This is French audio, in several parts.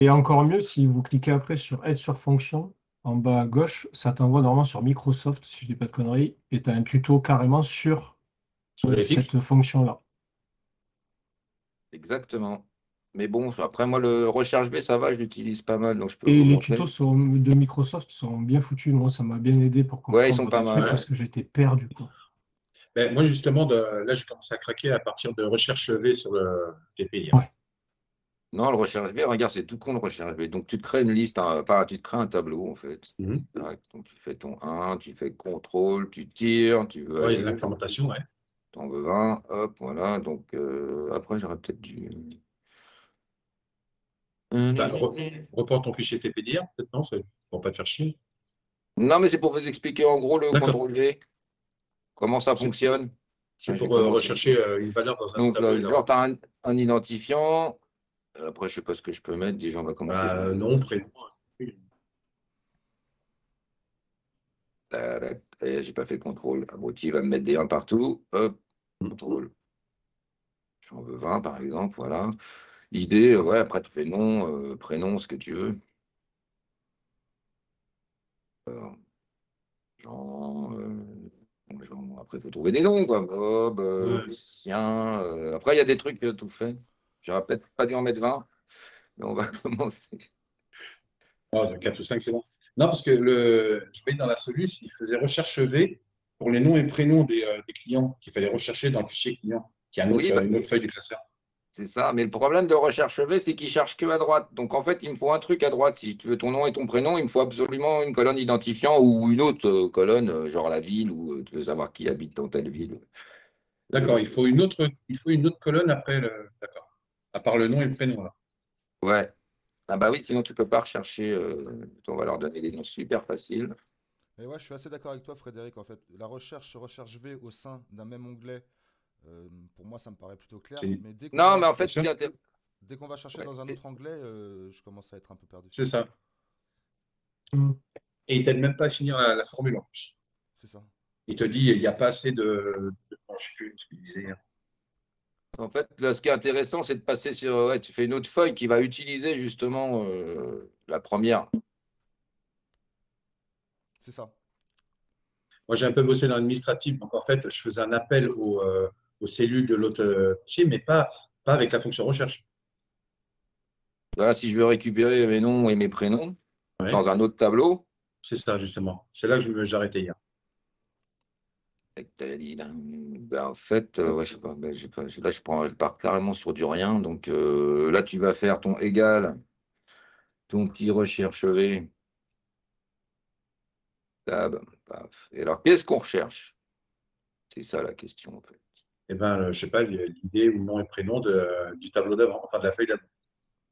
Et encore mieux, si vous cliquez après sur Aide sur fonction, en bas à gauche, ça t'envoie normalement sur Microsoft, si je dis pas de conneries, et tu as un tuto carrément sur Sur les cette fixes. fonction-là. Exactement. Mais bon, après, moi, le Recharge V, ça va, je l'utilise pas mal, donc je peux Et vous les tutos montrer. de Microsoft sont bien foutus. Moi, ça m'a bien aidé pour Ouais, ils sont comprendre pas des trucs mal. Ouais. parce que j'étais perdu, quoi. Ben, moi, justement, là, j'ai commencé à craquer à partir de recherche V sur le TP. Ouais. Non, le Recharge V, regarde, c'est tout con le Recharge V. Donc, tu te crées une liste, hein, enfin, tu te crées un tableau, en fait. Mhm. Tac, donc, tu fais ton 1, tu fais contrôle, tu tires, tu veux Ouais, aller où? l'incrémentation, ouais. T'en veux 20, hop, voilà. Donc, après, j'aurais peut-être dû. Ben, reprends ton fichier TPDR, peut-être, non? C'est pour pas te faire chier. Non, mais c'est pour vous expliquer en gros le D'accord. contrôle V, comment ça C'est fonctionne. c'est J'ai pour commencé. rechercher une valeur dans un Donc, tableau et là, genre, l'avoir. tu as un identifiant. Après, je sais pas ce que je peux mettre. Déjà, on va commencer par Ben, le. nom, prénom. Tac, j'ai pas fait contrôle. Abruti va me mettre des 1 partout. Hop, contrôle. J'en veux 20, par exemple. Voilà. Idée, ouais, après, tu fais nom, prénom, ce que tu veux. Jean, après, il faut trouver des noms, quoi. Bob, Ouais. Lucien. Après, il y a des trucs tout faits. J'aurais peut-être pas dû en mettre 20, mais on va commencer. Ah, de 4 ou 5, c'est bon. Non, parce que je voyais dans la soluce, il faisait recherche V pour les noms et prénoms des clients qu'il fallait rechercher dans le fichier client, qui est Oui, bah, une autre feuille du classeur. c'est ça. Mais le problème de recherche V, c'est qu'il cherche que à droite. Donc, en fait, il me faut un truc à droite. Si tu veux ton nom et ton prénom, il me faut absolument une colonne identifiant ou une autre colonne, genre la ville, ou tu veux savoir qui habite dans telle ville. D'accord, il faut une autre colonne après D'accord. À part le nom et le prénom, là. Ouais. Ah bah oui, sinon tu peux pas rechercher. On va leur donner des noms super faciles. Et ouais, je suis assez d'accord avec toi, Frédéric. En fait, la recherche V au sein d'un même onglet, pour moi, ça me paraît plutôt clair. C'est Mais Non, mais en bien fait, sûr, dès qu'on va chercher ouais, dans un autre onglet, je commence à être un peu perdu. c'est ça. Mm. Et il t'aide même pas à finir la formule en plus. C'est ça. Il te dit, il n'y a pas assez je sais plus ce qu'il disait. en fait, là, ce qui est intéressant, c'est de passer sur. Ouais, tu fais une autre feuille qui va utiliser justement la première. C'est ça. Moi, j'ai un peu bossé dans l'administratif, donc en fait, je faisais un appel aux cellules de l'autre fichier, mais pas avec la fonction recherche. Voilà, si je veux récupérer mes noms et mes prénoms Ouais, dans un autre tableau. c'est ça, justement. C'est là que j'ai arrêté hier. Ben, en fait, ouais, je sais pas, ben, là, je pars carrément sur du rien. Donc là, tu vas faire ton égal, ton petit recherche V. Tab, paf. Et alors, qu'est-ce qu'on recherche? C'est ça la question, en fait. Eh ben, je sais pas, l'idée ou le nom et prénom du tableau d'avant, enfin de la feuille d'avant.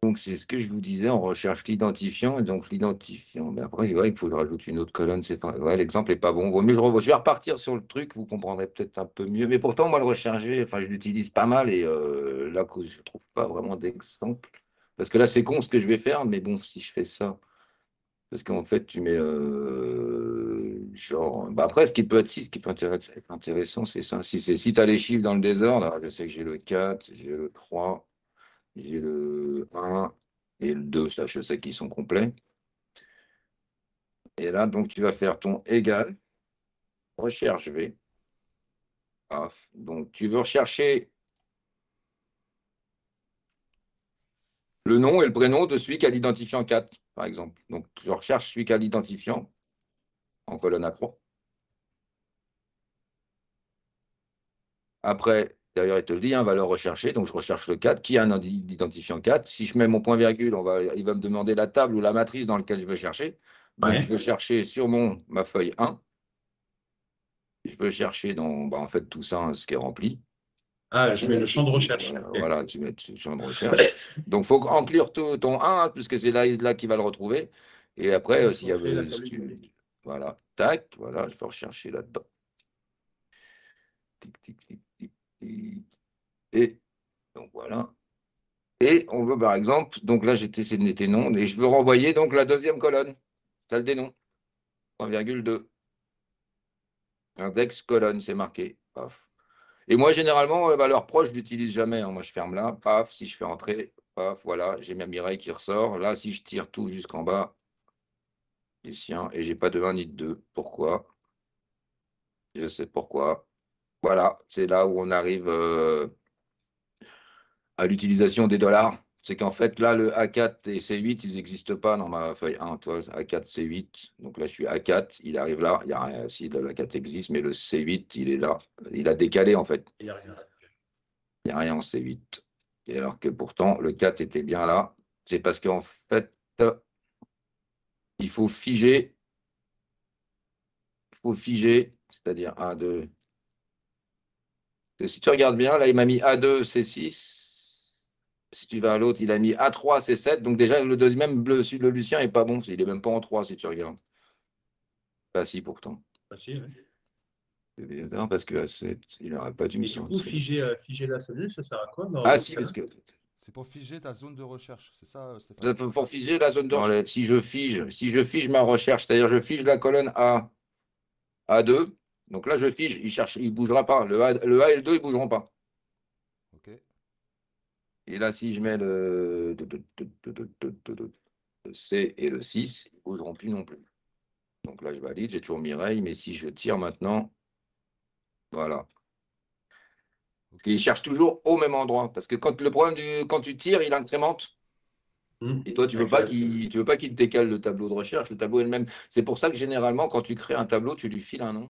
Donc, c'est ce que je vous disais, on recherche l'identifiant, et donc l'identifiant. Mais après, ouais, il faut que je rajoute une autre colonne. C'est pas... ouais, l'exemple n'est pas bon. Vaut mieux je vais repartir sur le truc, vous comprendrez peut-être un peu mieux. Mais pourtant, moi, le recharger, enfin, je l'utilise pas mal et là, je ne trouve pas vraiment d'exemple. Parce que là, c'est con ce que je vais faire, mais bon, si je fais ça, parce qu'en fait, tu mets genre. Bah, après, ce qui peut être intéressant, c'est ça. Si tu as les chiffres dans le désordre, alors je sais que j'ai le 4, j'ai le 3. J'ai le 1 et le 2, ça, je sais qu'ils sont complets. Et là, donc, tu vas faire ton égal, recherche V. Paf. Donc, tu veux rechercher le nom et le prénom de celui qui a l'identifiant 4, par exemple. Donc, je recherche celui qui a l'identifiant en colonne A3. Après, d'ailleurs, il te le dit, hein, valeur recherchée. Donc, je recherche le 4, qui a un identifiant 4. Si je mets mon point virgule, il va me demander la table ou la matrice dans laquelle je veux chercher. Donc, je Ouais. veux chercher sur ma feuille 1. Je veux chercher dans, bah, en fait, tout ça, hein, ce qui est rempli. Ah, je mets le champ de recherche. Ok. Voilà, tu mets le champ de recherche. Donc, il faut inclure ton 1, hein, puisque c'est là qu'il va le retrouver. Et après, Il s'il faut y créer la avait. Si table de données. voilà, tac, voilà, je vais rechercher là-dedans. Tic, tic, tic, tic, tic. Et donc, voilà. Et on veut, par exemple, donc là, c'est tes noms, et je veux renvoyer donc la deuxième colonne, celle des noms, 1,2. Index colonne, c'est marqué. Paf. Et moi, généralement, valeur proche, je l'utilise jamais, hein. Moi, je ferme là, paf, si je fais entrer, Paf, voilà, j'ai ma Mireille qui ressort. Là, si je tire tout jusqu'en bas, Lucien, et j'ai pas de 1 ni de 2. Pourquoi? Je sais pourquoi. Voilà, c'est là où on arrive à l'utilisation des dollars. C'est qu'en fait, là, le A4 et C8, ils n'existent pas dans ma feuille 1. Toi, A4, C8. Donc là, je suis A4, il arrive là. Il y a rien, si le A4 existe, mais le C8, il est là. Il a décalé, en fait. Il n'y a rien. Il n'y a rien en C8. Et alors que pourtant, le 4 était bien là. C'est parce qu'en fait, il faut figer. Il faut figer, c'est-à-dire 1, 2. Si tu regardes bien, là, il m'a mis A2, C6. Si tu vas à l'autre, il a mis A3, C7. Donc déjà, le deuxième, même celui de Lucien, n'est pas bon. Il n'est même pas en 3 si tu regardes. Pas si pourtant. Facile, oui. C'est bizarre parce que A7, il n'aurait pas dû me Et du coup, sortir. figer la cellule, ça sert à quoi dans Ah votre si, cas? parce que C'est pour figer ta zone de recherche, c'est ça, Stéphane? pour figer la zone de recherche. Si je fige ma recherche, c'est-à-dire je fige la colonne A, A2, donc là je fige, il ne bougera pas. Le A et le 2, ils ne bougeront pas. Ok. Et là, si je mets le C et le 6, ils ne bougeront plus non plus. Donc là, je valide, j'ai toujours Mireille, mais si je tire maintenant, voilà. Parce qu'il cherche toujours au même endroit. Parce que le problème, quand tu tires, il incrémente. Et toi, tu ne veux pas qu'il te décale le tableau de recherche. Le tableau est le même. C'est pour ça que généralement, quand tu crées un tableau, tu lui files un nom.